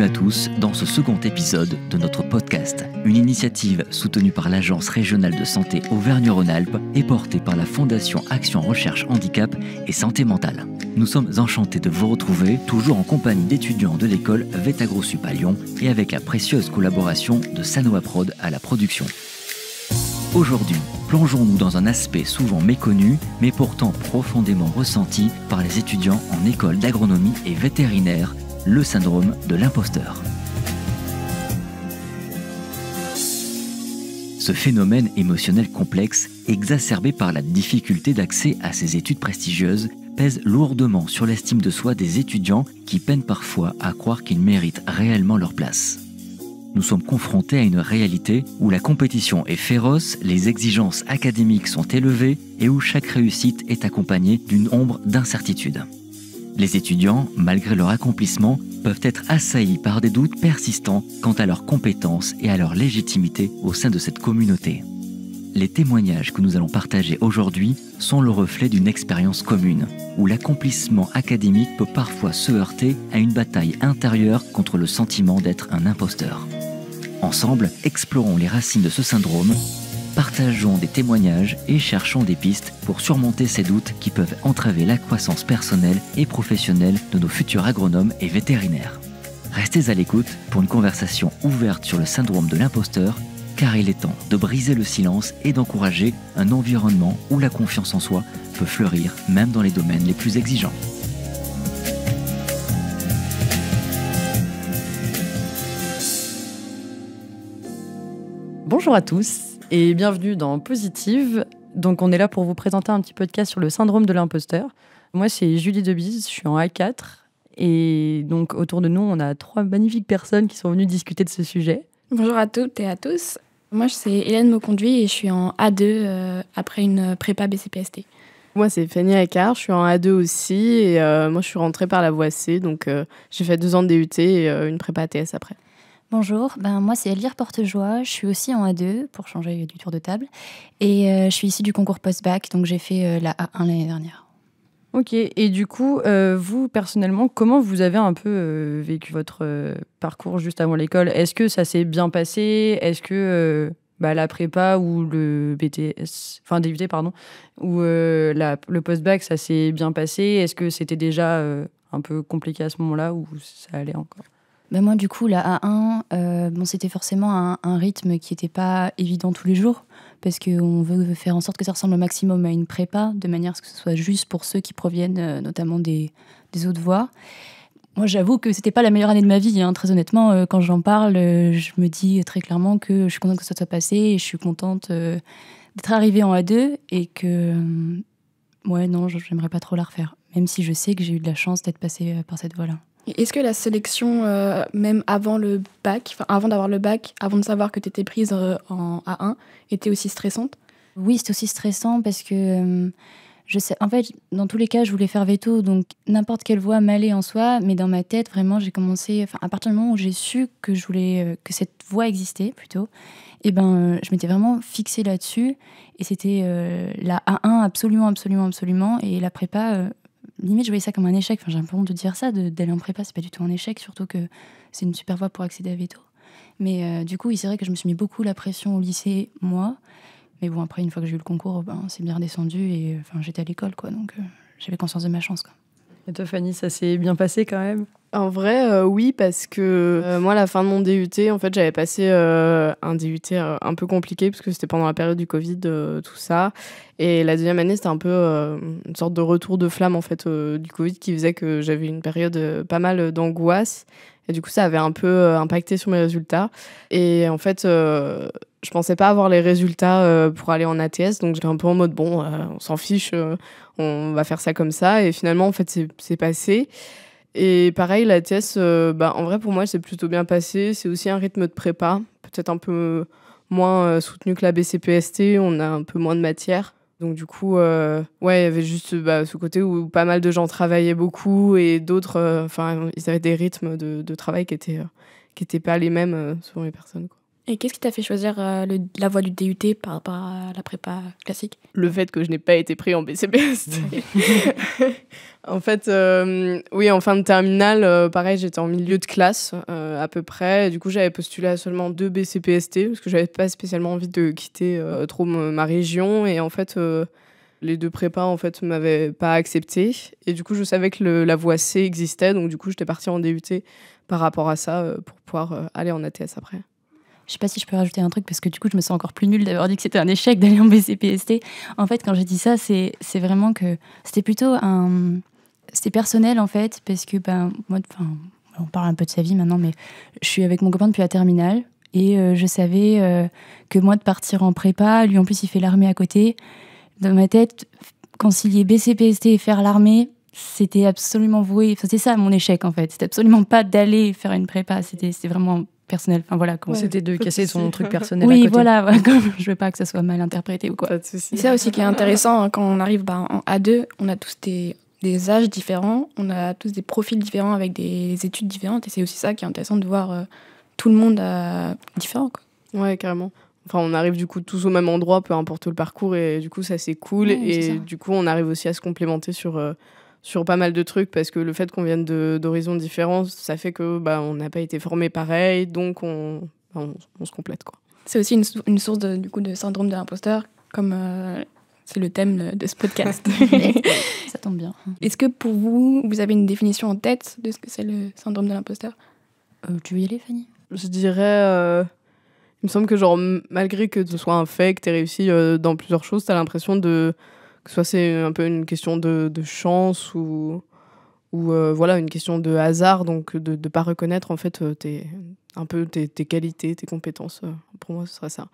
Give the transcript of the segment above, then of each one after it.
à tous dans ce second épisode de notre podcast, une initiative soutenue par l'Agence régionale de santé Auvergne-Rhône-Alpes et portée par la Fondation Action Recherche Handicap et Santé Mentale. Nous sommes enchantés de vous retrouver, toujours en compagnie d'étudiants de l'école VET-AgroSup à Lyon et avec la précieuse collaboration de Sanoa Prod à la production. Aujourd'hui, plongeons-nous dans un aspect souvent méconnu, mais pourtant profondément ressenti par les étudiants en école d'agronomie et vétérinaire, le syndrome de l'imposteur. Ce phénomène émotionnel complexe, exacerbé par la difficulté d'accès à ces études prestigieuses, pèse lourdement sur l'estime de soi des étudiants qui peinent parfois à croire qu'ils méritent réellement leur place. Nous sommes confrontés à une réalité où la compétition est féroce, les exigences académiques sont élevées et où chaque réussite est accompagnée d'une ombre d'incertitude. Les étudiants, malgré leur accomplissement, peuvent être assaillis par des doutes persistants quant à leurs compétences et à leur légitimité au sein de cette communauté. Les témoignages que nous allons partager aujourd'hui sont le reflet d'une expérience commune, où l'accomplissement académique peut parfois se heurter à une bataille intérieure contre le sentiment d'être un imposteur. Ensemble, explorons les racines de ce syndrome, partageons des témoignages et cherchons des pistes pour surmonter ces doutes qui peuvent entraver la croissance personnelle et professionnelle de nos futurs agronomes et vétérinaires. Restez à l'écoute pour une conversation ouverte sur le syndrome de l'imposteur, car il est temps de briser le silence et d'encourager un environnement où la confiance en soi peut fleurir même dans les domaines les plus exigeants. Bonjour à tous et bienvenue dans Positive. Donc on est là pour vous présenter un petit podcast sur le syndrome de l'imposteur. Moi c'est Julie Debise, je suis en A4 et donc autour de nous on a 3 magnifiques personnes qui sont venues discuter de ce sujet. Bonjour à toutes et à tous. Moi c'est Hélène Mauconduit et je suis en A2 après une prépa BCPST. Moi c'est Fanny Accard, je suis en A2 aussi et moi je suis rentrée par la voie C donc j'ai fait 2 ans de DUT et une prépa ATS après. Bonjour, moi c'est Elvire Portejoie, je suis aussi en A2 pour changer du tour de table et je suis issue du concours post-bac, donc j'ai fait la A1 l'année dernière. Ok, et du coup, vous personnellement, comment vous avez un peu vécu votre parcours juste avant l'école ? Est-ce que ça s'est bien passé ? Est-ce que la prépa ou le BTS, enfin DUT pardon, ou le post-bac ça s'est bien passé ? Est-ce que c'était déjà un peu compliqué à ce moment-là ou ça allait encore ? Moi, du coup, la A1, c'était forcément un rythme qui n'était pas évident tous les jours, parce qu'on veut faire en sorte que ça ressemble au maximum à une prépa, de manière à ce que ce soit juste pour ceux qui proviennent notamment des autres voies. Moi, j'avoue que c'était pas la meilleure année de ma vie, hein. Très honnêtement, quand j'en parle, je me dis très clairement que je suis contente que ça soit passé, et je suis contente d'être arrivée en A2, et que, j'aimerais pas trop la refaire, même si je sais que j'ai eu de la chance d'être passée par cette voie-là. Est-ce que la sélection, même avant le bac, avant d'avoir le bac, avant de savoir que tu étais prise en A1, était aussi stressante ? Oui, c'était aussi stressant parce que je sais, en fait, dans tous les cas, je voulais faire veto, donc n'importe quelle voie m'allait en soi, mais dans ma tête, vraiment, j'ai commencé, à partir du moment où j'ai su que je voulais que cette voie existait plutôt, je m'étais vraiment fixée là-dessus, et c'était la A1 absolument, absolument, absolument, et la prépa. Limite, je voyais ça comme un échec. J'ai un peu honte de dire ça, d'aller en prépa, c'est pas du tout un échec, surtout que c'est une super voie pour accéder à veto. Mais du coup, c'est vrai que je me suis mis beaucoup la pression au lycée, moi. Mais bon, après, une fois que j'ai eu le concours, c'est bien redescendu et j'étais à l'école, quoi. Donc, j'avais conscience de ma chance, quoi. Et toi, Fanny, ça s'est bien passé quand même ? En vrai, oui, parce que moi, à la fin de mon DUT, en fait, j'avais passé un DUT un peu compliqué, parce que c'était pendant la période du Covid, tout ça. Et la deuxième année, c'était un peu une sorte de retour de flamme, en fait, du Covid, qui faisait que j'avais une période pas mal d'angoisse. Et du coup, ça avait un peu impacté sur mes résultats. Et en fait, je pensais pas avoir les résultats pour aller en ATS, donc j'étais un peu en mode, on s'en fiche, on va faire ça comme ça. Et finalement, en fait, c'est passé. Et pareil, l'ATS, en vrai, pour moi, c'est plutôt bien passé. C'est aussi un rythme de prépa, peut-être un peu moins soutenu que la BCPST. On a un peu moins de matière. Donc du coup, il y avait juste ce côté où pas mal de gens travaillaient beaucoup et d'autres, ils avaient des rythmes de travail qui étaient pas les mêmes selon les personnes, quoi. Et qu'est-ce qui t'a fait choisir la voie du DUT par rapport à la prépa classique? Le fait que je n'ai pas été pris en BCPST. En fait, oui, en fin de terminale, pareil, j'étais en milieu de classe à peu près. Du coup, j'avais postulé à seulement 2 BCPST parce que j'avais pas spécialement envie de quitter trop ma région. Et en fait, les 2 prépas en fait m'avaient pas accepté. Et du coup, je savais que la voie C existait. Donc du coup, j'étais partie en DUT par rapport à ça pour pouvoir aller en ATS après. Je sais pas si je peux rajouter un truc parce que du coup je me sens encore plus nulle d'avoir dit que c'était un échec d'aller en BCPST. En fait, quand j'ai dit ça, c'est vraiment que c'était plutôt c'était personnel en fait, parce que moi, on parle un peu de sa vie maintenant, mais je suis avec mon copain depuis la terminale et je savais que moi de partir en prépa, lui en plus il fait l'armée à côté. Dans ma tête, concilier BCPST et faire l'armée, c'était absolument voué. Enfin, c'est ça mon échec en fait. C'était absolument pas d'aller faire une prépa. C'était vraiment personnel. Enfin voilà. C'était de casser son truc personnel. Oui, à côté. voilà. Je veux pas que ça soit mal interprété ou quoi. Pas de souci. C'est ça aussi qui est intéressant quand on arrive en A2, on a tous des âges différents, on a tous des profils différents avec des études différentes et c'est aussi ça qui est intéressant de voir tout le monde différent, quoi. Ouais, carrément. Enfin, on arrive du coup tous au même endroit, peu importe le parcours, et du coup ça c'est cool. Ouais, et c'est ça. du coup on arrive aussi à se complémenter sur pas mal de trucs, parce que le fait qu'on vienne d'horizons différents, ça fait que on n'a pas été formés pareil, donc on se complète, quoi. C'est aussi une source du coup de syndrome de l'imposteur, comme c'est le thème de ce podcast. Ça tombe bien. Est-ce que pour vous, vous avez une définition en tête de ce que c'est le syndrome de l'imposteur? Tu veux y aller, Fanny? Je dirais, il me semble que genre malgré que ce soit un fait, que t'aies réussi dans plusieurs choses, t'as l'impression que soit c'est un peu une question de chance ou voilà, une question de hasard, donc de pas reconnaître en fait tes qualités, tes compétences. Pour moi, ce serait ça.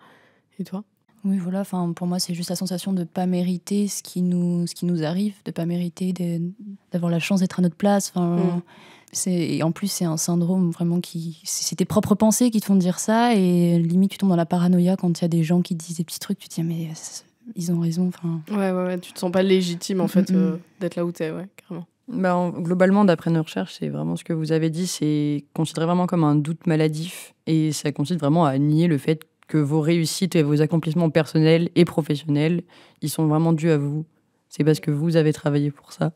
Et toi? Oui, voilà. Enfin, pour moi, c'est juste la sensation de pas mériter ce qui nous arrive, de pas mériter d'avoir la chance d'être à notre place. Enfin, et en plus, c'est un syndrome vraiment c'est tes propres pensées qui te font dire ça, et limite, tu tombes dans la paranoïa quand il y a des gens qui te disent des petits trucs. Tu te dis, mais ils ont raison. Enfin. Ouais, tu te sens pas légitime en fait d'être là où t'es, ouais, carrément. Globalement, d'après nos recherches, c'est vraiment ce que vous avez dit, c'est considéré vraiment comme un doute maladif, et ça consiste vraiment à nier le fait que vos réussites et vos accomplissements personnels et professionnels, ils sont vraiment dus à vous. C'est parce que vous avez travaillé pour ça,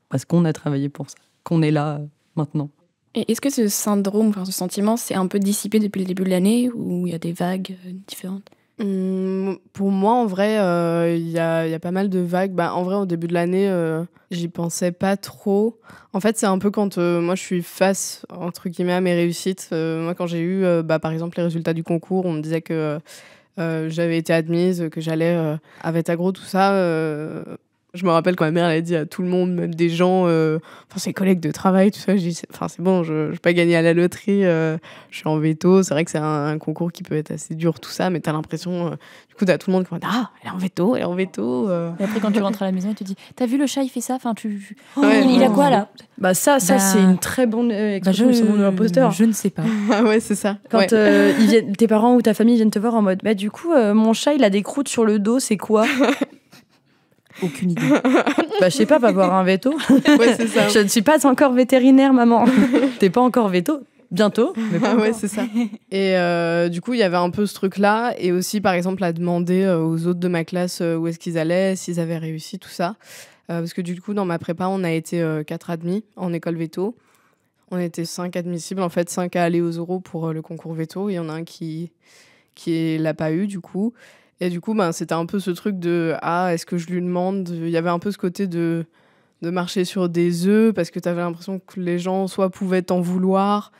parce qu'on a travaillé pour ça, qu'on est là maintenant. Et est-ce que ce syndrome, enfin ce sentiment, c'est un peu dissipé depuis le début de l'année, ou il y a des vagues différentes? Pour moi, en vrai, il y a pas mal de vagues. En vrai, au début de l'année, j'y pensais pas trop. En fait, c'est un peu quand moi, je suis face, entre guillemets, à mes réussites. Moi, quand j'ai eu, par exemple, les résultats du concours, on me disait que j'avais été admise, que j'allais à Vetagro, tout ça. Je me rappelle quand ma mère elle a dit à tout le monde, même des gens, ses collègues de travail, tout ça, je dis, c'est bon, je vais pas gagner à la loterie, je suis en veto. C'est vrai que c'est un concours qui peut être assez dur, tout ça, mais t'as l'impression, du coup, t'as tout le monde qui dit, elle est en veto, elle est en veto. Et après, quand tu rentres à la maison, tu te dis, t'as vu le chat, il fait ça? Enfin, Ouais, il a quoi là? Ça c'est une très bonne expression du syndrome de l'imposteur. Je ne sais pas. Ouais, c'est ça. Quand tes parents ou ta famille viennent te voir en mode, du coup, mon chat, il a des croûtes sur le dos, c'est quoi? Aucune idée. Je sais pas avoir un veto. Ouais, c'est ça. Je ne suis pas encore vétérinaire, maman. T'es pas encore veto? Bientôt, mais pas encore. Ouais, c'est ça. Et du coup, il y avait un peu ce truc-là. Et aussi, par exemple, à demander aux autres de ma classe où est-ce qu'ils allaient, s'ils avaient réussi, tout ça. Parce que du coup, dans ma prépa, on a été 4 admis en école veto. On était 5 admissibles, en fait, 5 à aller aux oraux pour le concours veto. Il y en a un qui l'a pas eu, du coup. Et du coup, c'était un peu ce truc de « Ah, est-ce que je lui demande ?» Il y avait un peu ce côté de marcher sur des œufs, parce que tu avais l'impression que les gens soit pouvaient t'en vouloir,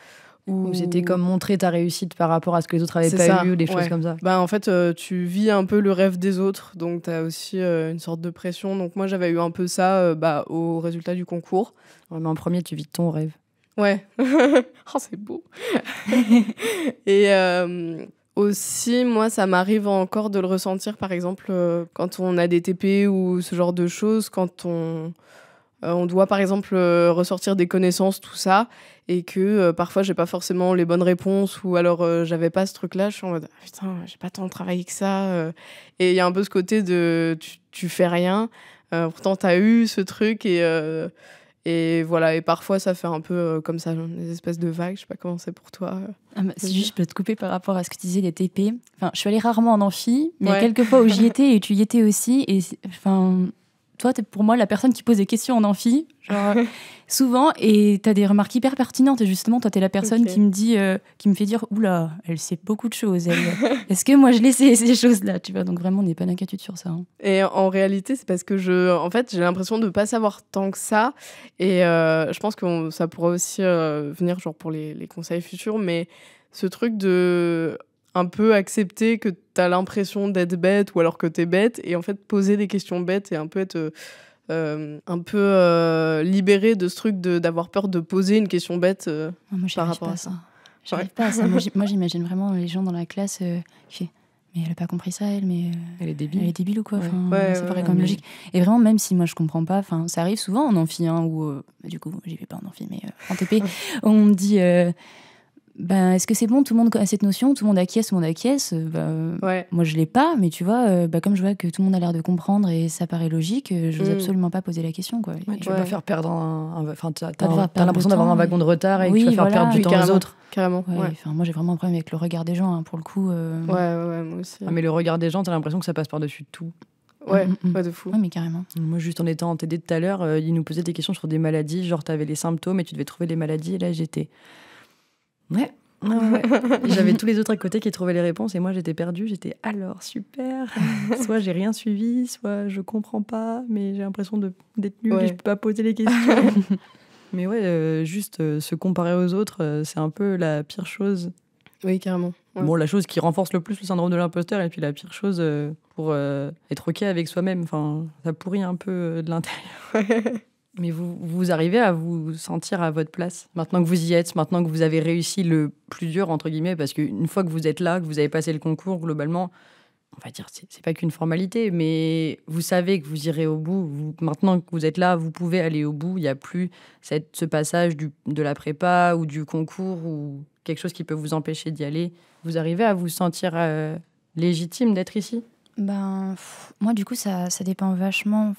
ou c'était comme montrer ta réussite par rapport à ce que les autres avaient pas eu, ou des choses comme ça. En fait, tu vis un peu le rêve des autres, donc tu as aussi une sorte de pression. Donc moi, j'avais eu un peu ça au résultat du concours. Ouais, mais en premier, tu vis ton rêve. Ouais. Oh, c'est beau. Et aussi, moi, ça m'arrive encore de le ressentir, par exemple, quand on a des TP ou ce genre de choses, quand on doit, par exemple, ressortir des connaissances, tout ça, et que parfois, j'ai pas forcément les bonnes réponses, ou alors j'avais pas ce truc-là, je suis en mode « Putain, j'ai pas tant travaillé que ça. » Et il y a un peu ce côté de tu fais rien, pourtant, t'as eu ce truc, et Et voilà, et parfois ça fait un peu comme ça, des espèces de vagues. Je sais pas comment c'est pour toi. Si juste je peux te couper par rapport à ce que tu disais des TP. Enfin, je suis allée rarement en amphi, mais il y a quelques fois où j'y étais et tu y étais aussi. Et enfin, toi, t'es pour moi la personne qui pose des questions en amphi, genre souvent, et t'as des remarques hyper pertinentes. Et justement, toi, t'es la personne qui me dit, qui me fait dire, oula, elle sait beaucoup de choses. Est-ce que moi je l'ai ces choses-là, tu vois? Donc vraiment, on n'est pas d'inquiétude sur ça. Hein. Et en réalité, c'est parce que j'ai l'impression de pas savoir tant que ça. Et je pense que ça pourrait aussi venir genre pour les conseils futurs, mais ce truc de un peu accepter que t'as l'impression d'être bête ou alors que t'es bête, et en fait poser des questions bêtes et un peu être libéré de ce truc d'avoir peur de poser une question bête par rapport à ça. J'arrive pas à ça. Moi, j'imagine vraiment les gens dans la classe qui font mais elle a pas compris ça, mais elle est débile. Elle est débile ou quoi? Ça paraît quand même logique. Et vraiment, même si moi je comprends pas, ça arrive souvent en amphi, ou du coup, j'y vais pas en amphi, mais en TP, on me dit est-ce que c'est bon, tout le monde a cette notion, tout le monde acquiesce. Moi je l'ai pas, mais tu vois, comme je vois que tout le monde a l'air de comprendre et ça paraît logique, je n'ose absolument pas poser la question, quoi. Tu vas pas faire perdre t'as l'impression d'avoir un wagon de retard et que tu vas faire perdre du temps aux autres. Carrément. Moi j'ai vraiment un problème avec le regard des gens, pour le coup. Ouais, moi aussi. Mais le regard des gens, t'as l'impression que ça passe par-dessus tout. Ouais, de fou. Ouais, mais carrément. Moi, juste en étant en TD tout à l'heure, ils nous posaient des questions sur des maladies, genre t'avais les symptômes et tu devais trouver les maladies, et là j'étais... Ouais. J'avais tous les autres à côté qui trouvaient les réponses et moi j'étais perdue. J'étais alors super. Soit j'ai rien suivi, soit je comprends pas, mais j'ai l'impression d'être nulle et je peux pas poser les questions. Mais juste se comparer aux autres, c'est un peu la pire chose. Oui, carrément. Ouais. Bon, la chose qui renforce le plus le syndrome de l'imposteur, et puis la pire chose pour être OK avec soi-même. Enfin, ça pourrit un peu de l'intérieur. Mais vous arrivez à vous sentir à votre place maintenant que vous y êtes, maintenant que vous avez réussi le plus dur, entre guillemets, parce qu'une fois que vous êtes là, que vous avez passé le concours, globalement, on va dire, c'est pas qu'une formalité, mais vous savez que vous irez au bout. Maintenant que vous êtes là, vous pouvez aller au bout. Il n'y a plus ce passage de la prépa ou du concours ou quelque chose qui peut vous empêcher d'y aller. Vous arrivez à vous sentir légitime d'être ici? Moi, du coup, ça dépend vachement.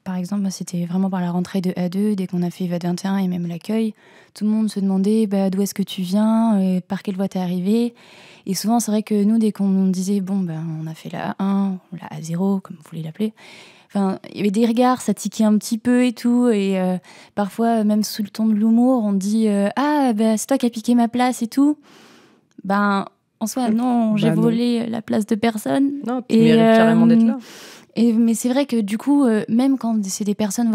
Par exemple, moi, c'était vraiment par la rentrée de A2, dès qu'on a fait EVAD 21 et même l'accueil, tout le monde se demandait d'où est-ce que tu viens, par quelle voie t'es arrivé. Et souvent, c'est vrai que nous, dès qu'on disait, on a fait la A1 ou la A0, comme vous voulez l'appeler, il y avait des regards, ça tiquait un petit peu et tout. Et parfois, même sous le ton de l'humour, on dit c'est toi qui as piqué ma place et tout. En soi, non, j'ai volé la place de personne. Non, tu mérites carrément d'être là. Mais c'est vrai que du coup, même quand c'est des personnes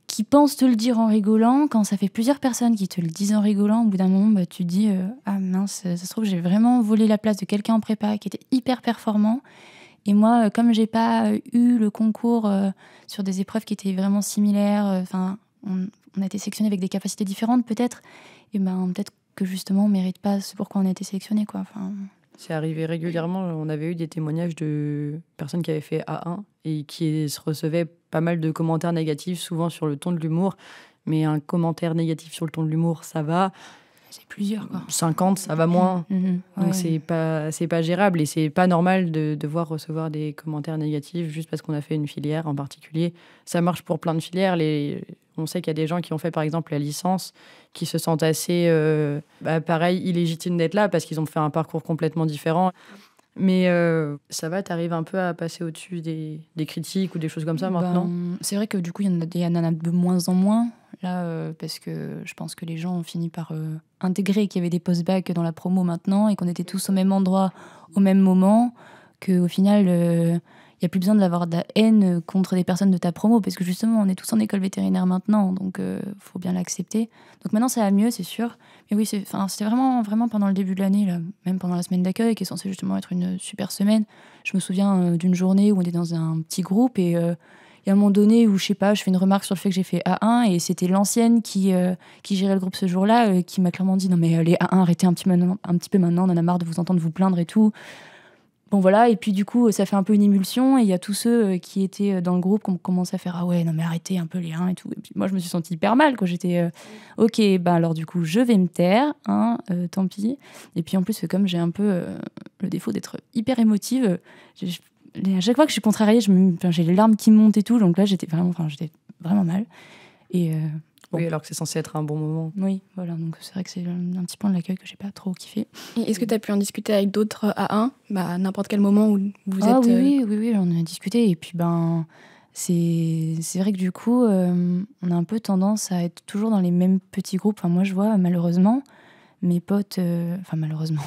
qui pensent te le dire en rigolant, quand ça fait plusieurs personnes qui te le disent en rigolant, au bout d'un moment, tu te dis ah mince, ça se trouve, j'ai vraiment volé la place de quelqu'un en prépa qui était hyper performant. Et moi, comme j'ai pas eu le concours sur des épreuves qui étaient vraiment similaires, on a été sélectionnés avec des capacités différentes peut-être, et peut-être que justement on mérite pas ce pourquoi on a été sélectionnés, quoi. C'est arrivé régulièrement. On avait eu des témoignages de personnes qui avaient fait A1 et qui se recevaient pas mal de commentaires négatifs, souvent sur le ton de l'humour. Mais un commentaire négatif sur le ton de l'humour, ça va. C'est plusieurs, quoi. 50, ça va moins. Donc c'est pas gérable et c'est pas normal de devoir recevoir des commentaires négatifs juste parce qu'on a fait une filière en particulier. Ça marche pour plein de filières. On sait qu'il y a des gens qui ont fait par exemple la licence qui se sentent assez, pareil, illégitimes d'être là parce qu'ils ont fait un parcours complètement différent. Mais ça va, t'arrives un peu à passer au-dessus des critiques ou des choses comme ça maintenant? C'est vrai que du coup, il y en a de moins en moins, là, parce que je pense que les gens ont fini par intégrer qu'il y avait des post-bac dans la promo maintenant et qu'on était tous au même endroit, au même moment, qu'au final, il n'y a plus besoin d'avoir de la haine contre des personnes de ta promo, parce que justement, on est tous en école vétérinaire maintenant, donc faut bien l'accepter. Donc maintenant, ça va mieux, c'est sûr. Mais oui, c'était vraiment, vraiment pendant le début de l'année, là, même pendant la semaine d'accueil, qui est censée justement être une super semaine. Je me souviens d'une journée où on était dans un petit groupe et à un moment donné où, je sais pas, je fais une remarque sur le fait que j'ai fait A1 et c'était l'ancienne qui gérait le groupe ce jour-là qui m'a clairement dit « Non mais les A1, arrêtez un petit peu maintenant, on en a marre de vous entendre vous plaindre et tout ». Bon voilà, et puis du coup, ça fait un peu une émulsion et il y a tous ceux qui étaient dans le groupe qui ont commencé à faire « Ah ouais, non mais arrêtez un peu les 1 et tout ». Et puis moi, je me suis sentie hyper mal quand j'étais « Ok, alors du coup, je vais me taire, tant pis ». Et puis en plus, comme j'ai un peu le défaut d'être hyper émotive, à chaque fois que je suis contrariée, j'ai les larmes qui montent et tout, donc là, j'étais vraiment mal. Et Oui, bon. alors que c'est censé être un bon moment. Oui, voilà, donc c'est vrai que c'est un petit point de l'accueil que j'ai pas trop kiffé. Et est-ce que tu as pu en discuter avec d'autres A1 à n'importe quel moment où vous êtes... Oui, on en a discuté. Et puis, c'est vrai que du coup, on a un peu tendance à être toujours dans les mêmes petits groupes. Enfin, moi, je vois, malheureusement, mes potes... malheureusement,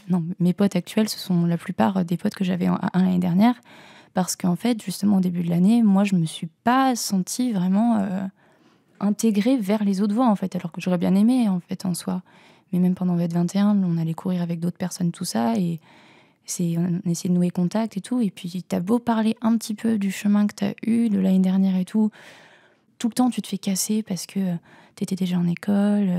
non, mes potes actuels, ce sont la plupart des potes que j'avais en A1 l'année dernière. Parce qu'en fait, justement, au début de l'année, moi, je me suis pas sentie vraiment intégrée vers les autres voies, en fait, alors que j'aurais bien aimé, en fait, en soi. Mais même pendant VET21, on allait courir avec d'autres personnes, tout ça, et on essayait de nouer contact et tout. Et puis, t'as beau parler un petit peu du chemin que t'as eu, de l'année dernière et tout le temps, tu te fais casser parce que t'étais déjà en école,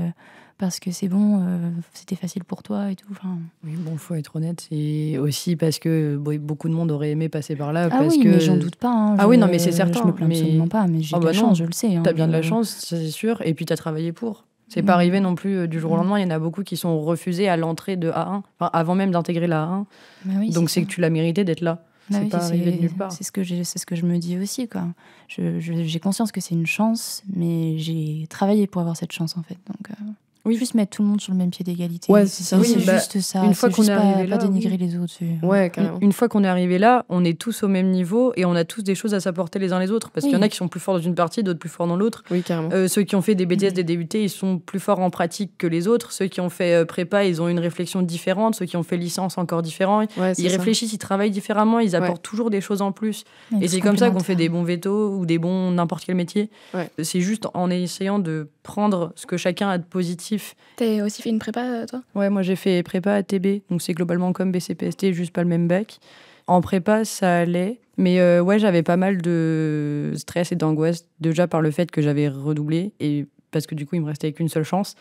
parce que c'est bon, c'était facile pour toi et tout. Enfin... Oui, bon, faut être honnête. C'est aussi parce que beaucoup de monde aurait aimé passer par là. Ah parce oui, que... mais j'en doute pas. Hein. Ah oui, non, mais c'est certain. Je me plains absolument pas, mais j'ai de la chance, je le sais. Hein. T'as bien de la chance, c'est sûr. Et puis t'as travaillé pour. C'est pas arrivé non plus du jour au lendemain. Il y en a beaucoup qui sont refusés à l'entrée de A1, enfin, avant même d'intégrer la A1. Bah oui, donc c'est que tu l'as mérité d'être là. C'est pas arrivé de nulle part. C'est ce que je me dis aussi, quoi. J'ai conscience que c'est une chance, mais j'ai travaillé pour avoir cette chance, en fait. Donc, oui. Juste mettre tout le monde sur le même pied d'égalité. Ouais, c'est ça. C'est juste ça. Une fois qu'on est arrivé là, pas dénigrer les autres. Ouais, carrément. Une fois qu'on est arrivé là, on est tous au même niveau et on a tous des choses à s'apporter les uns les autres. Parce qu'il y en a qui sont plus forts dans une partie, d'autres plus forts dans l'autre. Oui, carrément. Ceux qui ont fait des BTS, des DUT, ils sont plus forts en pratique que les autres. Ceux qui ont fait prépa, ils ont une réflexion différente. Ceux qui ont fait licence, encore différent. Ouais, ils réfléchissent, ils travaillent différemment, ils apportent toujours des choses en plus. Et c'est comme ça qu'on fait des bons vétos ou des bons n'importe quel métier. Ouais. C'est juste en essayant de prendre ce que chacun a de positif. T'as aussi fait une prépa, toi ? Ouais, moi j'ai fait prépa à TB, donc c'est globalement comme BCPST, juste pas le même bac. En prépa, ça allait, mais ouais, j'avais pas mal de stress et d'angoisse, déjà par le fait que j'avais redoublé, et parce que du coup, il me restait qu'une seule chance,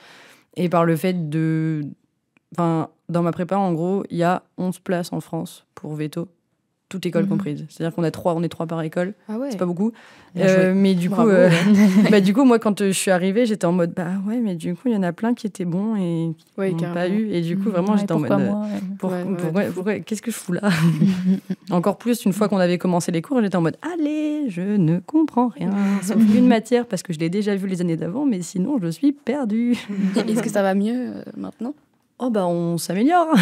et par le fait de... Enfin, dans ma prépa, en gros, il y a 11 places en France pour veto, toute école comprise. C'est-à-dire qu'on on est 3 par école, c'est pas beaucoup. Mais du coup, du coup, moi, quand je suis arrivée, j'étais en mode, bah ouais, mais du coup, il y en a plein qui étaient bons et qui n'ont pas eu. Et du coup, vraiment, j'étais en mode, pourquoi qu'est-ce que je fous là? Encore plus, une fois qu'on avait commencé les cours, j'étais en mode, allez, je ne comprends rien, sauf une matière, parce que je l'ai déjà vu les années d'avant, mais sinon, je suis perdue. Est-ce que ça va mieux maintenant ? Oh bah on s'améliore.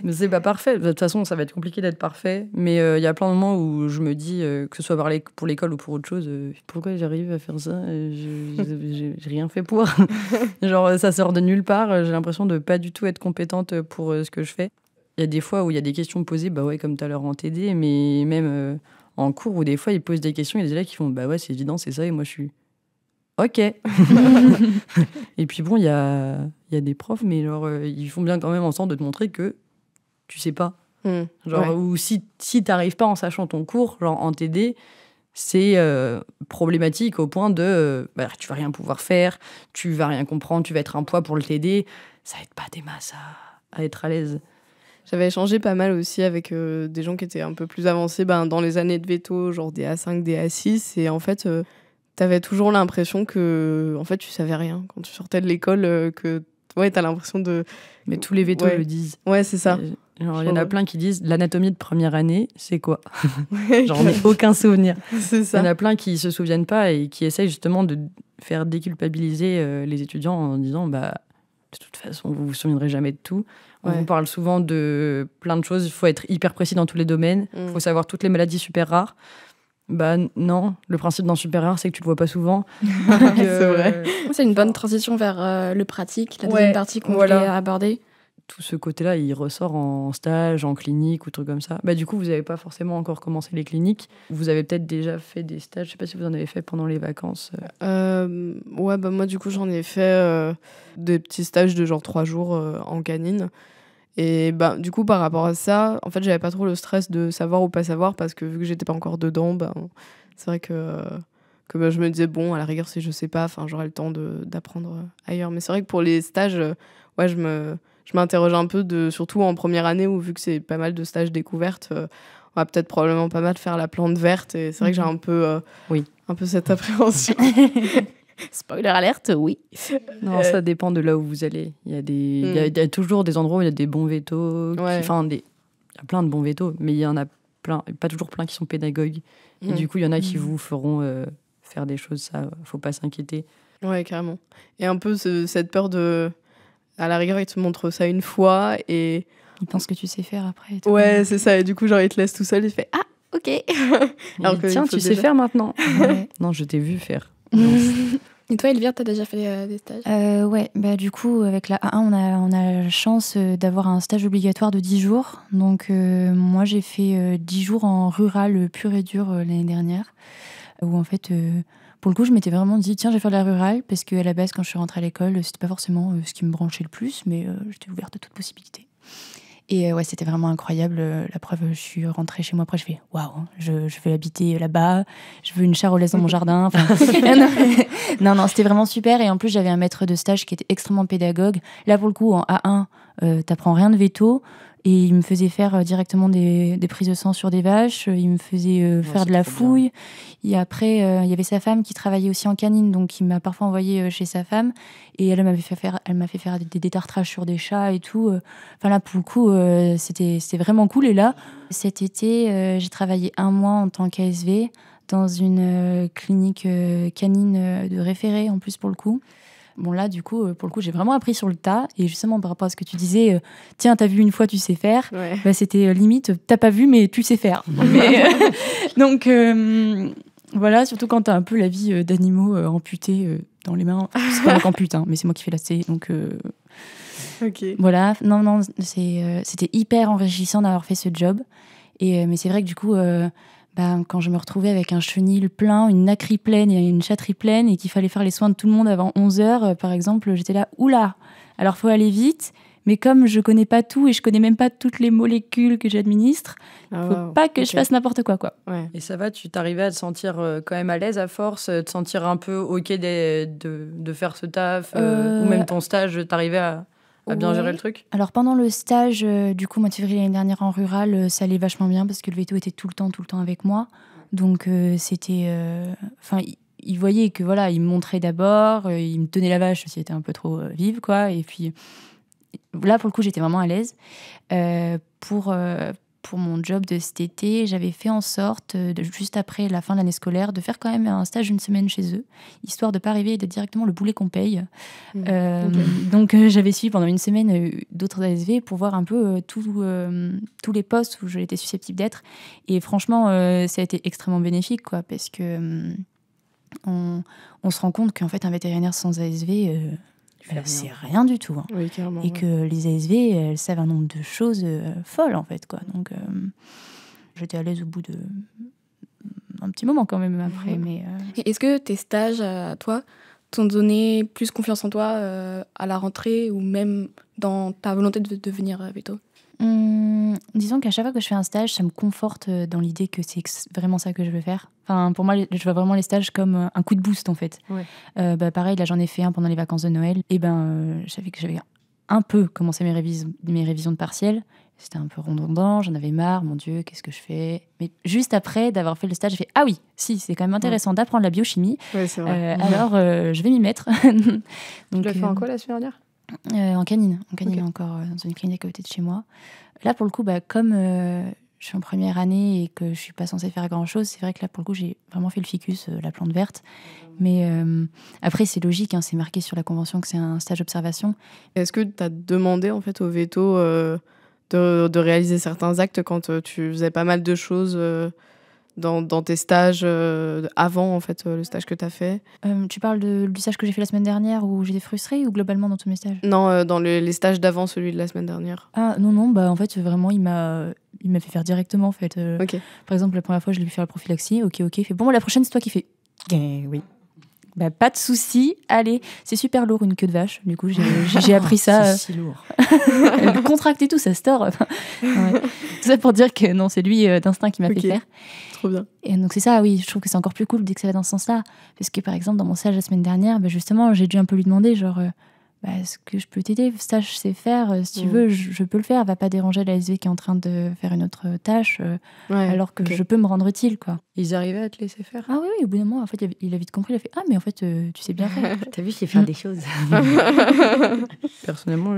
Mais c'est pas parfait. De toute façon, ça va être compliqué d'être parfait. Mais il y a plein de moments où je me dis, que ce soit pour l'école ou pour autre chose, pourquoi j'arrive à faire ça? J'ai rien fait pour. Genre, ça sort de nulle part. J'ai l'impression de pas du tout être compétente pour ce que je fais. Il y a des fois où il y a des questions posées, bah ouais, comme tout à l'heure en TD, mais même en cours où des fois ils posent des questions, il y a des élèves qui font, bah ouais, c'est évident, c'est ça, et moi je suis... Ok. Et puis bon, il y a des profs, mais genre, ils font bien quand même en sorte de te montrer que tu sais pas. Genre, ou si t'arrives pas en sachant ton cours, genre en TD, c'est problématique au point de tu vas rien pouvoir faire, tu vas rien comprendre, tu vas être un poids pour le TD. Ça aide pas des masses à être à l'aise. J'avais échangé pas mal aussi avec des gens qui étaient un peu plus avancés dans les années de veto, genre des A5, des A6, et en fait... T'avais toujours l'impression que, en fait, tu savais rien quand tu sortais de l'école, que t'as l'impression de... Mais tous les vétos le disent. Ouais, c'est ça. Il y en a plein qui disent, l'anatomie de première année, c'est quoi? J'en ai aucun souvenir. C'est ça. Il y en a plein qui se souviennent pas et qui essayent justement de faire déculpabiliser les étudiants en disant, de toute façon, vous vous souviendrez jamais de tout. On vous parle souvent de plein de choses. Il faut être hyper précis dans tous les domaines. Il faut savoir toutes les maladies super rares. Bah non, le principe d'un super rare, c'est que tu le vois pas souvent. C'est vrai. C'est une bonne transition vers le pratique, la deuxième partie qu'on voulait aborder. Tout ce côté-là, il ressort en stage, en clinique ou trucs comme ça. Du coup, vous n'avez pas forcément encore commencé les cliniques. Vous avez peut-être déjà fait des stages. Je sais pas si vous en avez fait pendant les vacances. Moi, du coup, j'en ai fait des petits stages de genre 3 jours en canine. Et du coup, par rapport à ça, en fait, j'avais pas trop le stress de savoir ou pas savoir parce que vu que j'étais pas encore dedans, c'est vrai que je me disais, bon, à la rigueur, si je sais pas, j'aurai le temps d'apprendre ailleurs. Mais c'est vrai que pour les stages, je m'interroge un peu, surtout en première année où, vu que c'est pas mal de stages découvertes, on va peut-être probablement pas mal faire la plante verte. Et c'est vrai que j'ai un peu cette appréhension. Spoiler alerte, oui. Non, ça dépend de là où vous allez. Il y a toujours des endroits où il y a des bons vétos. Il y a plein de bons vétos, mais il y en a plein, pas toujours plein qui sont pédagogues. Et du coup, il y en a qui vous feront faire des choses, ça, faut pas s'inquiéter. Ouais, carrément. Et un peu cette peur de... À la rigueur, ils te montrent ça une fois et... Ils pensent que tu sais faire après. Et tout. Ouais, c'est ça. Et du coup, genre, ils te laissent tout seul et tu fais « Ah, ok !» Alors que tiens, tu sais faire maintenant. Non, je t'ai vu faire. Et toi, Elvire, t'as déjà fait des stages? Ouais, bah, du coup, avec la A1, on a la chance d'avoir un stage obligatoire de 10 jours. Donc, moi, j'ai fait 10 jours en rural pur et dur l'année dernière. Où, en fait, pour le coup, je m'étais vraiment dit, tiens, je vais faire de la rurale. Parce qu'à la base, quand je suis rentrée à l'école, c'était pas forcément ce qui me branchait le plus. Mais j'étais ouverte à toute possibilité. Et ouais, c'était vraiment incroyable. La preuve, je suis rentrée chez moi après, je fais waouh, je vais habiter là-bas, je veux une charolaise dans mon jardin. Enfin, non, c'était vraiment super. Et en plus, j'avais un maître de stage qui était extrêmement pédagogue. Là, pour le coup, en A1, t'apprends rien de veto. Et il me faisait faire directement des prises de sang sur des vaches. Il me faisait faire de la fouille. Et après, il y avait sa femme qui travaillait aussi en canine. Donc, il m'a parfois envoyé chez sa femme. Et elle m'a fait faire des détartrages sur des chats et tout. Enfin, là, pour le coup, c'était vraiment cool. Et là, cet été, j'ai travaillé 1 mois en tant qu'ASV dans une clinique canine de référé, en plus, pour le coup. Bon, là, du coup, pour le coup, j'ai vraiment appris sur le tas. Et justement, par rapport à ce que tu disais, tiens, t'as vu une fois, tu sais faire. Ouais. Bah, c'était limite, t'as pas vu, mais tu sais faire. Mais, donc, voilà, surtout quand t'as un peu la vie d'animaux amputés dans les mains. C'est pas moi qui ampute, hein, mais c'est moi qui fais la C. Donc, Ok. voilà. Non, c'était hyper enrichissant d'avoir fait ce job. Mais c'est vrai que du coup... quand je me retrouvais avec un chenil plein, une nacrie pleine et une chatterie pleine et qu'il fallait faire les soins de tout le monde avant 11h, par exemple, j'étais là, oula, alors faut aller vite, mais comme je connais pas tout et je connais même pas toutes les molécules que j'administre, faut pas que je fasse n'importe quoi. Ouais. Et ça va, tu t'arrivais à te sentir quand même à l'aise à force, te sentir un peu ok de faire ce taf, ou même ton stage, t'arrivais à bien gérer le truc? Alors pendant le stage, du coup, mois de février l'année dernière en rural, ça allait vachement bien parce que le veto était tout le temps avec moi. Donc c'était... il voyait que voilà, il me montrait d'abord, il me tenait la vache si elle était un peu trop vive, quoi. Et puis là, pour le coup, j'étais vraiment à l'aise. Pour mon job de cet été, j'avais fait en sorte, juste après la fin de l'année scolaire, de faire quand même un stage 1 semaine chez eux, histoire de ne pas arriver et d'être directement le boulet qu'on paye. Donc j'avais suivi pendant 1 semaine d'autres ASV pour voir un peu tous les postes où j'étais susceptible d'être. Et franchement, ça a été extrêmement bénéfique, quoi, parce que on se rend compte qu'en fait, un vétérinaire sans ASV... c'est rien du tout. Hein. Oui, carrément. Et que les ASV, elles savent un nombre de choses folles, en fait, quoi. Donc, j'étais à l'aise au bout de un petit moment, quand même, après. Mais, Et est-ce que tes stages, à toi, t'ont donné plus confiance en toi à la rentrée ou même dans ta volonté de devenir veto? Disons qu'à chaque fois que je fais un stage, ça me conforte dans l'idée que c'est vraiment ça que je veux faire. Enfin, pour moi, je vois vraiment les stages comme un coup de boost, en fait. Ouais. Pareil, là, j'en ai fait un pendant les vacances de Noël. Et je savais que j'avais un peu commencé mes révisions de partiel. C'était un peu redondant, j'en avais marre, mon Dieu, qu'est-ce que je fais? Mais juste après d'avoir fait le stage, j'ai fait ah oui, si, c'est quand même intéressant d'apprendre la biochimie. Ouais, c'est vrai. Alors, je vais m'y mettre. Donc, tu l'as fait en quoi la semaine dernière? En canine Okay. encore, dans une clinique à côté de chez moi. Là, pour le coup, comme je suis en première année et que je suis pas censée faire grand-chose, c'est vrai que là, pour le coup, j'ai vraiment fait le ficus, la plante verte. Mais après, c'est logique, hein, c'est marqué sur la convention que c'est un stage d'observation. Est-ce que tu as demandé en fait au veto de réaliser certains actes quand tu faisais pas mal de choses dans tes stages avant en fait le stage que tu as fait? Tu parles du stage que j'ai fait la semaine dernière où j'étais frustrée ou globalement dans tous mes stages? Non, dans les stages d'avant, celui de la semaine dernière. Ah non, en fait, vraiment, il m'a fait faire directement, en fait. Ok. Par exemple, la première fois, je lui ai fait la prophylaxie. Ok, il fait, bon, la prochaine, c'est toi qui fais. Oui. Pas de souci, allez. C'est super lourd, une queue de vache. Du coup, j'ai appris ça. C'est si lourd. Elle contracte et tout, ça se tord. Ouais. Tout ça pour dire que non, c'est lui d'instinct qui m'a fait faire. Trop bien. Et donc c'est ça, oui, je trouve que c'est encore plus cool dès que ça va dans ce sens-là. Parce que par exemple, dans mon stage la semaine dernière, justement, j'ai dû un peu lui demander, genre, est-ce que je peux t'aider? Stage, je sais faire. Si tu veux, je peux le faire. Va pas déranger l'ASV qui est en train de faire une autre tâche, alors que je peux me rendre utile, quoi. Ils arrivaient à te laisser faire? Ah oui, au bout d'un moment, en fait, il a vite compris. Il a fait, ah, mais en fait, tu sais bien faire. T'as vu, je sais faire des choses. Personnellement,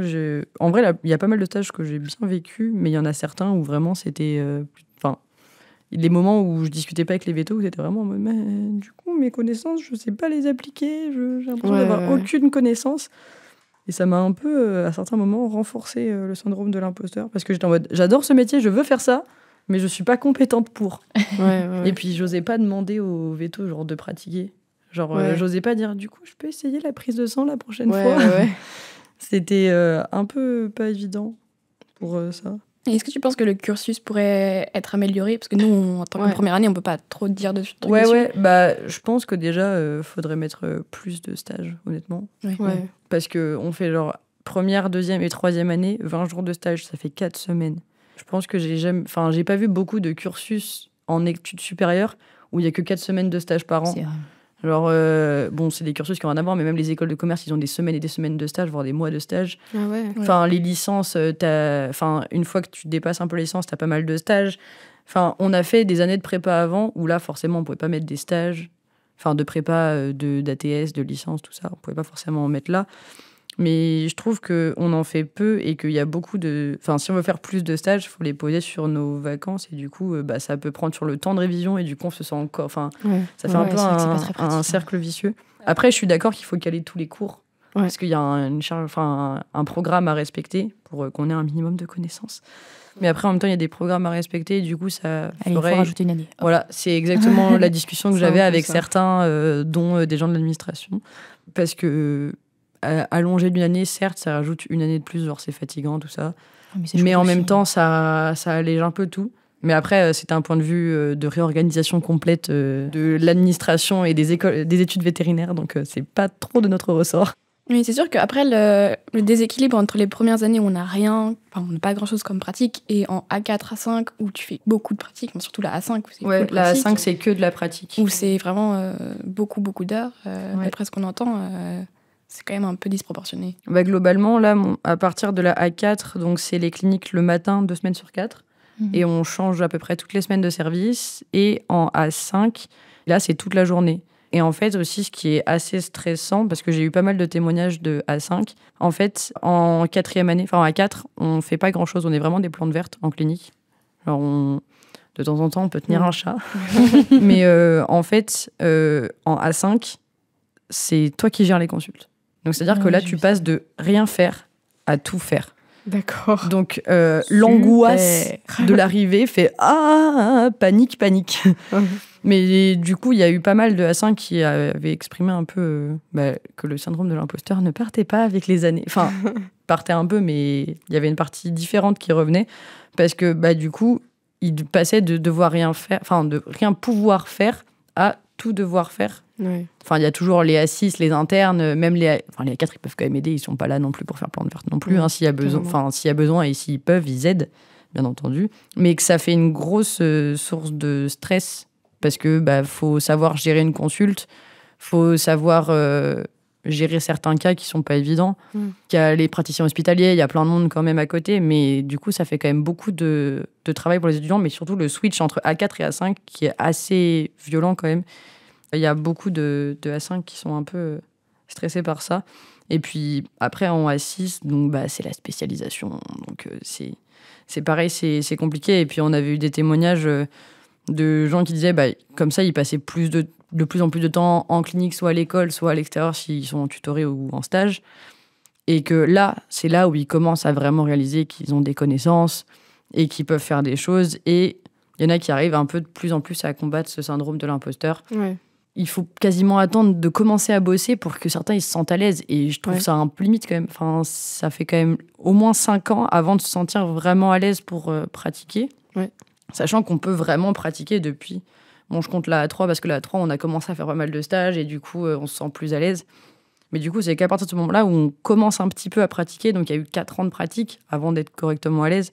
en vrai, il y a pas mal de stages que j'ai bien vécu, mais il y en a certains où vraiment c'était... les moments où je discutais pas avec les vétos, où c'était vraiment en mode, mais du coup, mes connaissances, je sais pas les appliquer, j'ai l'impression d'avoir aucune connaissance. Et ça m'a un peu, à certains moments, renforcé le syndrome de l'imposteur, parce que j'étais en mode, j'adore ce métier, je veux faire ça, mais je suis pas compétente pour. Et puis, j'osais pas demander aux vétos, genre, de pratiquer. Genre, j'osais pas dire, du coup, je peux essayer la prise de sang la prochaine fois. C'était un peu pas évident pour ça. Et est-ce que tu penses que le cursus pourrait être amélioré? Parce que nous, en tant que première année, on peut pas trop dire dessus. Je pense que déjà, faudrait mettre plus de stages, honnêtement. Parce qu'on fait genre première, deuxième et troisième année, 20 jours de stage, ça fait 4 semaines. Je pense que j'ai pas vu beaucoup de cursus en études supérieures où il y a que 4 semaines de stage par an. C'est vrai. Genre, c'est des cursus qui ont rien à voir, mais même les écoles de commerce, ils ont des semaines et des semaines de stage, voire des mois de stage. Enfin, les licences, une fois que tu dépasses un peu les licences, t'as pas mal de stages. Enfin, on a fait des années de prépa avant, où là, forcément, on pouvait pas mettre des stages. Enfin, de prépa, d'ATS, de licence, tout ça. On pouvait pas forcément en mettre là. Mais je trouve qu'on en fait peu et qu'il y a beaucoup de... Enfin, si on veut faire plus de stages, il faut les poser sur nos vacances. Et du coup, ça peut prendre sur le temps de révision. Et du coup, on se sent encore... Enfin, ça fait un peu un cercle vicieux. Après, je suis d'accord qu'il faut caler tous les cours. Parce qu'il y a un programme à respecter pour qu'on ait un minimum de connaissances. Mais après, en même temps, il y a des programmes à respecter. Et du coup, ça ferait... il faut rajouter une année. Voilà, c'est exactement la discussion que j'avais avec certains, dont des gens de l'administration. Parce que... allonger d'une année, certes, ça rajoute une année de plus, genre c'est fatigant, tout ça. Mais en même temps, ça allège un peu tout. Mais après, c'est un point de vue de réorganisation complète de l'administration et des études vétérinaires, donc c'est pas trop de notre ressort. Oui, c'est sûr qu'après, le déséquilibre entre les premières années où on n'a rien, on n'a pas grand-chose comme pratique, et en A4, A5, où tu fais beaucoup de pratique, surtout la A5, où c'est la pratique, A5, c'est que de la pratique. Où c'est vraiment beaucoup d'heures. D'après ce qu'on entend... c'est quand même un peu disproportionné. Globalement, là, à partir de la A4, donc c'est les cliniques le matin, 2 semaines sur 4. Et on change à peu près toutes les semaines de service. Et en A5, là, c'est toute la journée. Et en fait, aussi, ce qui est assez stressant, parce que j'ai eu pas mal de témoignages de A5, en fait, en 4e année, enfin en A4, on fait pas grand-chose. On est vraiment des plantes vertes en clinique. Alors, de temps en temps, on peut tenir un chat. Mais en fait, en A5, c'est toi qui gères les consultes. Donc, c'est-à-dire que là, tu passes de rien faire à tout faire. D'accord. Donc, l'angoisse de l'arrivée fait « Ah, panique, panique ». Mais du coup, il y a eu pas mal de A5 qui avaient exprimé un peu que le syndrome de l'imposteur ne partait pas avec les années. Enfin, partait un peu, mais il y avait une partie différente qui revenait. Parce que du coup, il passait de devoir rien faire, enfin, de rien pouvoir faire à tout devoir faire. Enfin, il y a toujours les A6, les internes, même les A4, ils peuvent quand même aider, ils sont pas là non plus pour faire plantes vertes non plus. S'il y a besoin et s'ils peuvent, ils aident, bien entendu. Mais que ça fait une grosse source de stress parce que faut savoir gérer une consulte, faut savoir gérer certains cas qui sont pas évidents. Il y a les praticiens hospitaliers, il y a plein de monde quand même à côté, mais du coup, ça fait quand même beaucoup de travail pour les étudiants, mais surtout le switch entre A4 et A5 qui est assez violent quand même. Il y a beaucoup de A5 qui sont un peu stressés par ça. Et puis après, en A6, donc, c'est la spécialisation. Donc c'est pareil, c'est compliqué. Et puis on avait eu des témoignages de gens qui disaient, comme ça, ils passaient de plus en plus de temps en clinique, soit à l'école, soit à l'extérieur s'ils sont en tutoré ou en stage. Et que là, c'est là où ils commencent à vraiment réaliser qu'ils ont des connaissances et qu'ils peuvent faire des choses. Et il y en a qui arrivent un peu de plus en plus à combattre ce syndrome de l'imposteur. Il faut quasiment attendre de commencer à bosser pour que certains ils se sentent à l'aise. Et je trouve ça un peu limite quand même. Enfin, ça fait quand même au moins 5 ans avant de se sentir vraiment à l'aise pour pratiquer. Sachant qu'on peut vraiment pratiquer depuis... Bon, je compte la A3 parce que la A3, on a commencé à faire pas mal de stages et du coup, on se sent plus à l'aise. Mais du coup, c'est qu'à partir de ce moment-là où on commence un petit peu à pratiquer, donc il y a eu 4 ans de pratique avant d'être correctement à l'aise.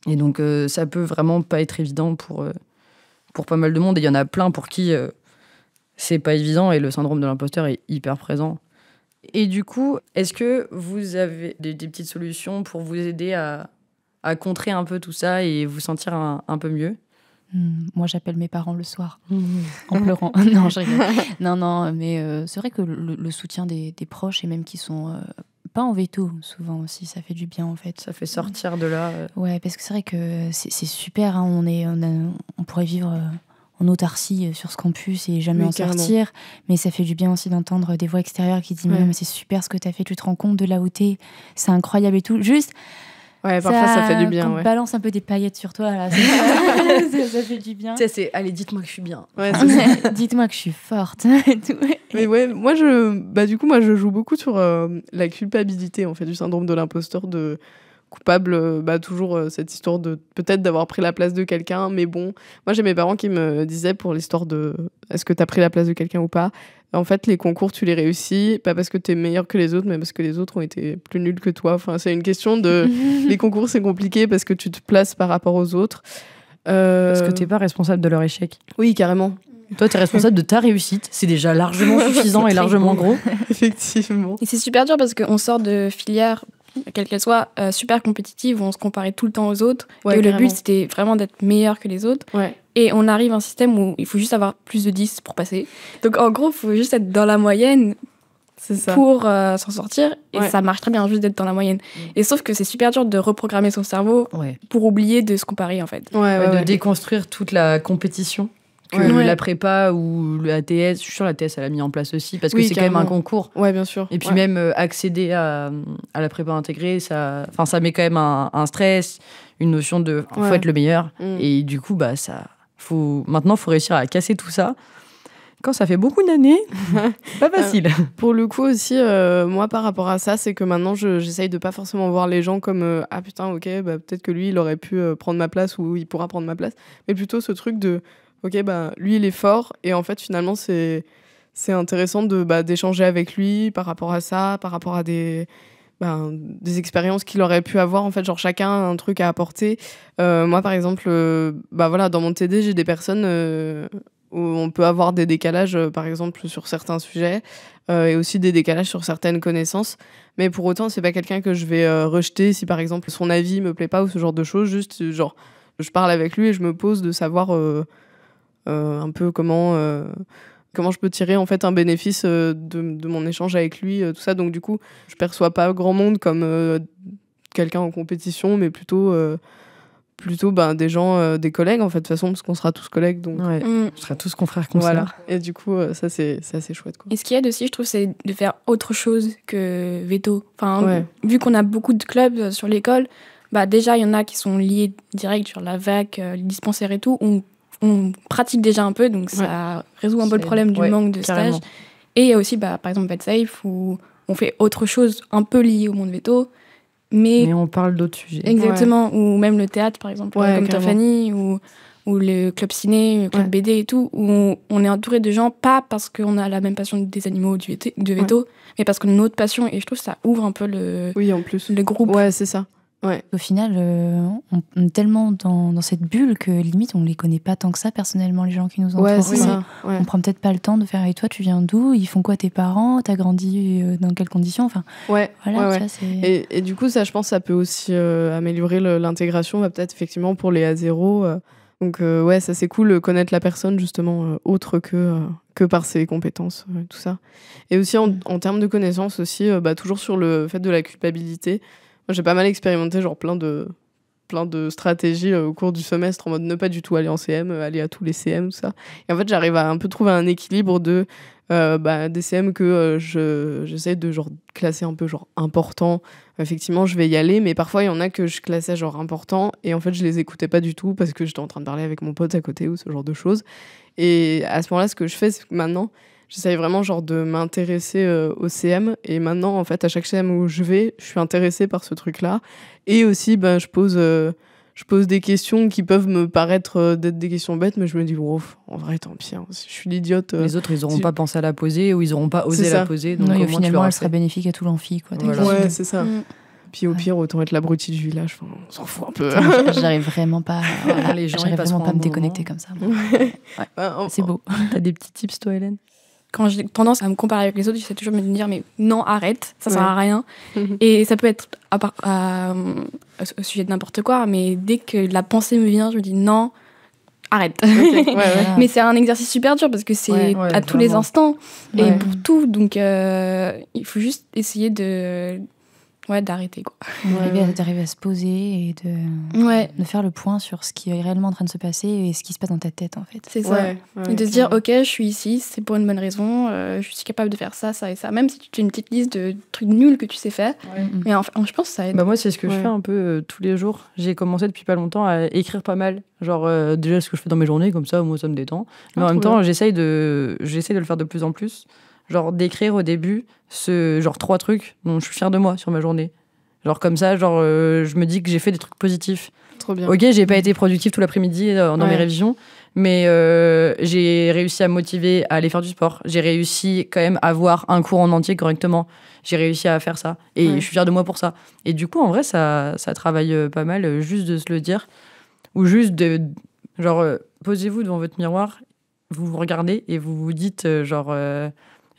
Et donc, ça peut vraiment pas être évident pour pas mal de monde. Et il y en a plein pour qui... c'est pas évident et le syndrome de l'imposteur est hyper présent. Et du coup, est-ce que vous avez des petites solutions pour vous aider à contrer un peu tout ça et vous sentir un peu mieux? Moi, j'appelle mes parents le soir en pleurant. Non, je rigole. Non, mais c'est vrai que le soutien des proches et même qui sont pas en veto, souvent aussi, ça fait du bien en fait. Ça fait sortir de là. Ouais, parce que c'est vrai que c'est super, hein, on pourrait vivre en autarcie sur ce campus et jamais en sortir, mais ça fait du bien aussi d'entendre des voix extérieures qui disent mais c'est super ce que t'as fait, tu te rends compte de là où t'es, c'est incroyable et tout. Juste, ouais, parfois ça fait du bien. Quand on balance un peu des paillettes sur toi, là, ça fait du bien. Tu sais, c'est allez, dites-moi que je suis bien. Ouais, dites-moi que je suis forte. Mais ouais, moi je joue beaucoup sur la culpabilité en fait, du syndrome de l'imposteur, de coupable, toujours cette histoire de peut-être d'avoir pris la place de quelqu'un, mais bon, moi j'ai mes parents qui me disaient pour l'histoire de est-ce que t'as pris la place de quelqu'un ou pas. En fait, les concours, tu les réussis, pas parce que t'es meilleur que les autres, mais parce que les autres ont été plus nuls que toi. Enfin, c'est une question de... Les concours, c'est compliqué parce que tu te places par rapport aux autres. Parce que t'es pas responsable de leur échec. Oui, carrément. Toi, t'es responsable de ta réussite. C'est déjà largement suffisant et largement gros. Effectivement. Et c'est super dur parce qu'on sort de filières, quelle qu'elle soit, super compétitives, où on se comparait tout le temps aux autres. Ouais, et carrément. le but, c'était vraiment d'être meilleur que les autres. Ouais. Et on arrive à un système où il faut juste avoir plus de 10 pour passer. Donc en gros, il faut juste être dans la moyenne pour s'en sortir. Et ça marche très bien juste d'être dans la moyenne. Et sauf que c'est super dur de reprogrammer son cerveau pour oublier de se comparer en fait. De déconstruire toute la compétition que la prépa ou la TS, je suis sûre la TS elle a mis en place aussi parce que c'est carrément. Quand même un concours. Ouais, bien sûr. Et puis même accéder à la prépa intégrée, ça met quand même un stress, une notion de faut être le meilleur. Et du coup, maintenant, faut réussir à casser tout ça. Quand ça fait beaucoup d'années, c'est pas facile. Pour le coup aussi, moi par rapport à ça, c'est que maintenant j'essaye de pas forcément voir les gens comme ah putain, ok, peut-être que lui il aurait pu prendre ma place ou il pourra prendre ma place, mais plutôt ce truc de ok, lui il est fort et en fait finalement c'est intéressant d'échanger avec lui par rapport à ça, par rapport à des expériences qu'il aurait pu avoir, en fait, genre chacun a un truc à apporter. Moi par exemple, dans mon TD j'ai des personnes où on peut avoir des décalages, par exemple sur certains sujets et aussi des décalages sur certaines connaissances, mais pour autant c'est pas quelqu'un que je vais rejeter si par exemple son avis me plaît pas ou ce genre de choses, juste genre je parle avec lui et je me pose de savoir un peu comment je peux tirer en fait un bénéfice de mon échange avec lui, tout ça. Donc du coup je perçois pas grand monde comme quelqu'un en compétition, mais plutôt des gens, des collègues en fait, de toute façon, parce qu'on sera tous collègues, donc on sera tous confrères consoeurs. voilà. Et du coup ça c'est assez chouette quoi. Et ce qui aide aussi, je trouve, c'est de faire autre chose que veto. Enfin, vu qu'on a beaucoup de clubs sur l'école, déjà il y en a qui sont liés direct sur la VAC, les dispensaires et tout, on pratique déjà un peu, donc ça résout un peu le problème du manque de stage. Et il y a aussi par exemple VetSafe où on fait autre chose un peu lié au monde veto, mais on parle d'autres sujets. Exactement, ou même le théâtre par exemple, comme Tiffany, ou le club ciné, le club BD et tout, où on est entouré de gens, pas parce qu'on a la même passion des animaux de veto, mais parce qu'on a une autre passion, et je trouve que ça ouvre un peu le groupe. Ouais, c'est ça. Ouais. Au final, on est tellement dans cette bulle que limite on les connaît pas tant que ça personnellement, les gens qui nous entourent. Ouais, c'est ça. Ouais. On prend peut-être pas le temps de faire et toi tu viens d'où, ils font quoi tes parents, t'as grandi dans quelles conditions, enfin. Ça, c'est... Et du coup ça je pense ça peut aussi améliorer l'intégration, peut-être effectivement pour les A0. Donc ça c'est cool connaître la personne justement autre que par ses compétences, tout ça. Et aussi en termes de connaissances aussi, toujours sur le fait de la culpabilité. Moi, j'ai pas mal expérimenté genre plein de stratégies au cours du semestre en mode ne pas du tout aller en CM, aller à tous les CM, tout ça. Et en fait, j'arrive à un peu trouver un équilibre de des CM que j'essaie de genre classer un peu genre important. Effectivement, je vais y aller, mais parfois il y en a que je classais genre important et en fait, je les écoutais pas du tout parce que j'étais en train de parler avec mon pote à côté ou ce genre de choses. Et à ce moment-là, ce que je fais, c'est que maintenant, j'essaye vraiment genre de m'intéresser au CM, et maintenant en fait à chaque CM où je suis intéressée par ce truc-là, et aussi je pose des questions qui peuvent me paraître d'être des questions bêtes, mais je me dis en vrai tant pis, hein, si je suis l'idiote. Les autres ils auront pas pensé à la poser ou ils auront pas osé la poser, donc non, finalement elle sera bénéfique à tout l'amphi quoi. Ouais, c'est ça. Puis au pire, autant être l'abruti du village. Enfin, on s'en fout un peu. J'arrive vraiment pas. Les gens, j'arrive vraiment pas à me déconnecter comme ça. C'est beau. T'as des petits tips, toi, Hélène? Quand j'ai tendance à me comparer avec les autres, j'essaie toujours de me dire mais non, arrête, ça sert à rien. Et ça peut être au sujet de n'importe quoi, mais dès que la pensée me vient, je me dis non, arrête. Mais c'est un exercice super dur parce que c'est tous les instants et pour tout. Donc il faut juste essayer d'arrêter, quoi. D'arriver à se poser et de faire le point sur ce qui est réellement en train de se passer et ce qui se passe dans ta tête, en fait. C'est ça. Et de se dire, ok, je suis ici, c'est pour une bonne raison, je suis capable de faire ça, ça et ça. Même si tu fais une petite liste de trucs nuls que tu sais faire. Mais je pense que ça aide. Moi, c'est ce que je fais un peu tous les jours. J'ai commencé depuis pas longtemps à écrire pas mal. Genre, déjà, ce que je fais dans mes journées, comme ça, moi, ça me détend. Mais en même temps, j'essaye de le faire de plus en plus. Genre, d'écrire au début, 3 trucs dont je suis fière de moi sur ma journée. Genre, comme ça, je me dis que j'ai fait des trucs positifs. Trop bien. Ok, j'ai pas été productive tout l'après-midi dans mes révisions, mais j'ai réussi à me motiver à aller faire du sport. J'ai réussi quand même à voir un cours en entier correctement. J'ai réussi à faire ça. Et je suis fière de moi pour ça. Et du coup, en vrai, ça travaille pas mal, juste de se le dire. Ou juste de... posez-vous devant votre miroir, vous vous regardez et vous vous dites,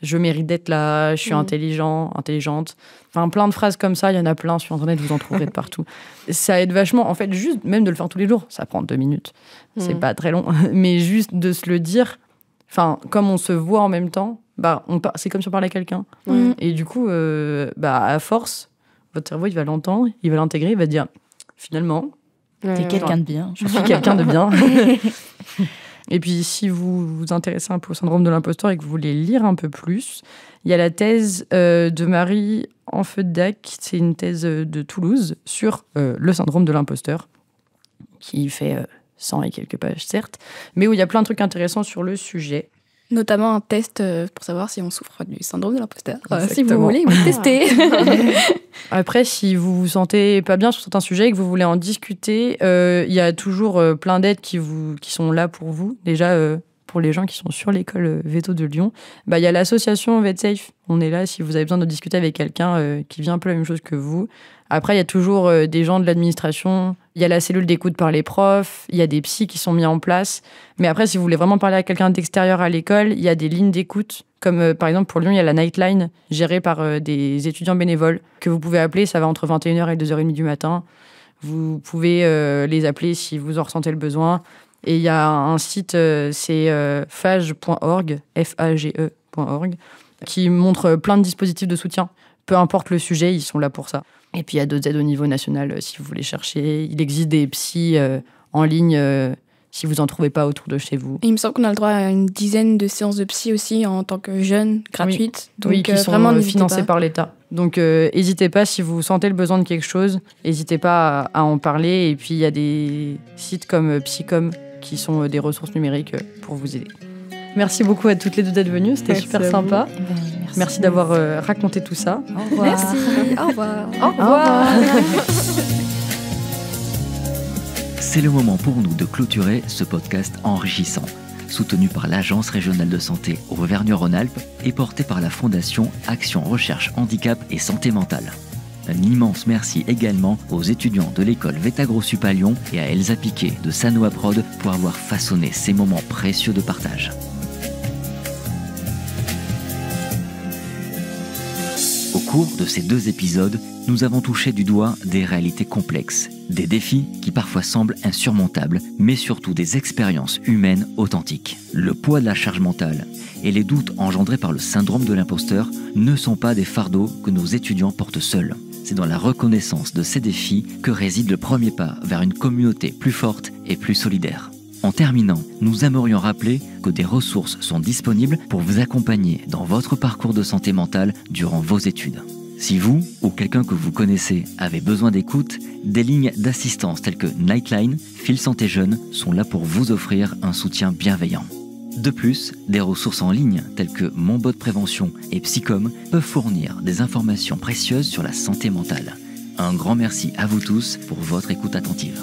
je mérite d'être là, je suis intelligente. Enfin, plein de phrases comme ça, il y en a plein sur Internet, vous en trouverez de partout. Ça aide vachement, en fait, juste même de le faire tous les jours. Ça prend 2 minutes, c'est pas très long. Mais juste de se le dire, enfin, comme on se voit en même temps, c'est comme si on parlait à quelqu'un. Et du coup, à force, votre cerveau, il va l'entendre, il va l'intégrer, il va dire, finalement... T'es quelqu'un de bien. Je suis quelqu'un de bien. Et puis, si vous vous intéressez un peu au syndrome de l'imposteur et que vous voulez lire un peu plus, il y a la thèse de Marie Enfedac, c'est une thèse de Toulouse sur le syndrome de l'imposteur, qui fait 100 et quelques pages, certes, mais où il y a plein de trucs intéressants sur le sujet. Notamment un test pour savoir si on souffre du syndrome de l'imposteur. Si vous voulez, vous testez. Après, si vous vous sentez pas bien sur certains sujets et que vous voulez en discuter, il y a toujours plein d'aides qui sont là pour vous. Déjà, pour les gens qui sont sur l'école Veto de Lyon, il y a l'association VetSafe. On est là si vous avez besoin de discuter avec quelqu'un qui vit un peu la même chose que vous. Après, il y a toujours des gens de l'administration. Il y a la cellule d'écoute par les profs. Il y a des psys qui sont mis en place. Mais après, si vous voulez vraiment parler à quelqu'un d'extérieur à l'école, il y a des lignes d'écoute. Comme par exemple, pour Lyon, il y a la Nightline, gérée par des étudiants bénévoles, que vous pouvez appeler. Ça va entre 21h et 2h30 du matin. Vous pouvez les appeler si vous en ressentez le besoin. Et il y a un site, c'est fage.org, fage.org, qui montre plein de dispositifs de soutien. Peu importe le sujet, ils sont là pour ça. Et puis, il y a d'autres aides au niveau national, si vous voulez chercher. Il existe des psys en ligne, si vous n'en trouvez pas autour de chez vous. Et il me semble qu'on a le droit à une dizaine de séances de psy aussi, en tant que jeune, gratuites. Oui, Donc, qui sont vraiment, financées par l'État. Donc, n'hésitez pas, si vous sentez le besoin de quelque chose, n'hésitez pas à en parler. Et puis, il y a des sites comme Psycom, qui sont des ressources numériques pour vous aider. Merci beaucoup à toutes les deux d'être venues, c'était super sympa. Merci d'avoir raconté tout ça. Au revoir. Merci, au revoir. Au revoir. C'est le moment pour nous de clôturer ce podcast enrichissant, soutenu par l'Agence régionale de santé Auvergne-Rhône-Alpes et porté par la Fondation Action Recherche Handicap et Santé Mentale. Un immense merci également aux étudiants de l'école Vétagro-Sup à Lyon et à Elsa Piquet de Sanoa Prod pour avoir façonné ces moments précieux de partage. Au cours de ces 2 épisodes, nous avons touché du doigt des réalités complexes, des défis qui parfois semblent insurmontables, mais surtout des expériences humaines authentiques. Le poids de la charge mentale et les doutes engendrés par le syndrome de l'imposteur ne sont pas des fardeaux que nos étudiants portent seuls. C'est dans la reconnaissance de ces défis que réside le premier pas vers une communauté plus forte et plus solidaire. En terminant, nous aimerions rappeler que des ressources sont disponibles pour vous accompagner dans votre parcours de santé mentale durant vos études. Si vous ou quelqu'un que vous connaissez avez besoin d'écoute, des lignes d'assistance telles que Nightline, Fil Santé Jeune sont là pour vous offrir un soutien bienveillant. De plus, des ressources en ligne telles que Monbot Prévention et Psycom peuvent fournir des informations précieuses sur la santé mentale. Un grand merci à vous tous pour votre écoute attentive.